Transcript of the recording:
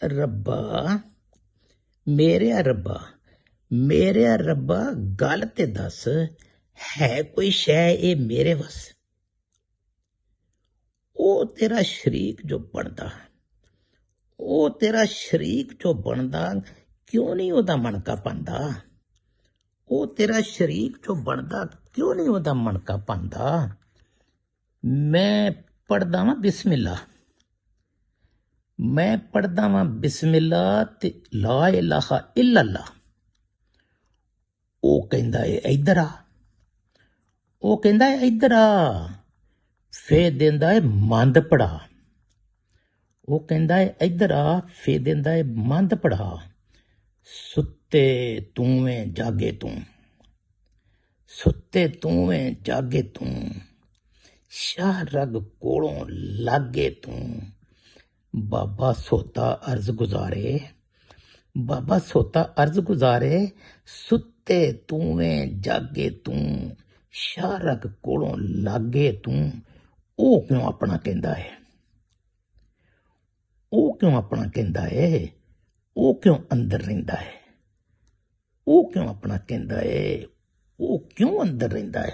ਰੱਬਾ ਮੇਰਿਆ ਰੱਬਾ ਗੱਲ ਤੇ ਦੱਸ, ਹੈ ਕੋਈ ਸ਼ੈ ਇਹ ਮੇਰੇ ਵਸ? ਉਹ ਤੇਰਾ ਸ਼ਰੀਕ ਜੋ ਬਣਦਾ ਕਿਉਂ ਨਹੀਂ ਉਹਦਾ ਮਣਕਾ ਪਾਉਂਦਾ? ਉਹ ਤੇਰਾ ਸ਼ਰੀਕ ਜੋ ਬਣਦਾ ਕਿਉਂ ਨਹੀਂ ਉਹਦਾ ਮਣਕਾ ਪਾਉਂਦਾ? ਮੈਂ ਪੜ੍ਹਦਾ ਵਾਂ ਬਿਸਮਿਲ੍ਲਾ ਤੇ ਲਾ ਇਲਾਹਾ ਇਲੱਲਾ। ਉਹ ਕਹਿੰਦਾ ਏ ਇੱਧਰ ਆ, ਫੇਰ ਦਿੰਦਾ ਏ ਮੰਦ ਪੜਾ। ਉਹ ਕਹਿੰਦਾ ਏ ਇੱਧਰ ਆ, ਫੇਰ ਦਿੰਦਾ ਏ ਮੰਦ ਪੜਾ। ਸੁੱਤੇ ਤੂੰ ਏ ਜਾਗੇ ਤੂੰ, ਸ਼ਾਹ ਰਗ ਕੋਲੋਂ ਲਾਗੇ ਤੂੰ। ਬਾਬਾ ਸੋਤਾ ਅਰਜ਼ ਗੁਜ਼ਾਰੇ, ਸੁੱਤੇ ਤੂੰ ਏ ਜਾਗੇ ਤੂੰ, ਸ਼ਾਹ ਰਗ ਕੋਲੋਂ ਲਾਗੇ ਤੂੰ। ਉਹ ਕਿਉਂ ਆਪਣਾ ਕਹਿੰਦਾ ਏ? ਉਹ ਕਿਉਂ ਅੰਦਰ ਰਹਿੰਦਾ ਏ? ਉਹ ਕਿਉਂ ਅੰਦਰ ਰਹਿੰਦਾ ਏ?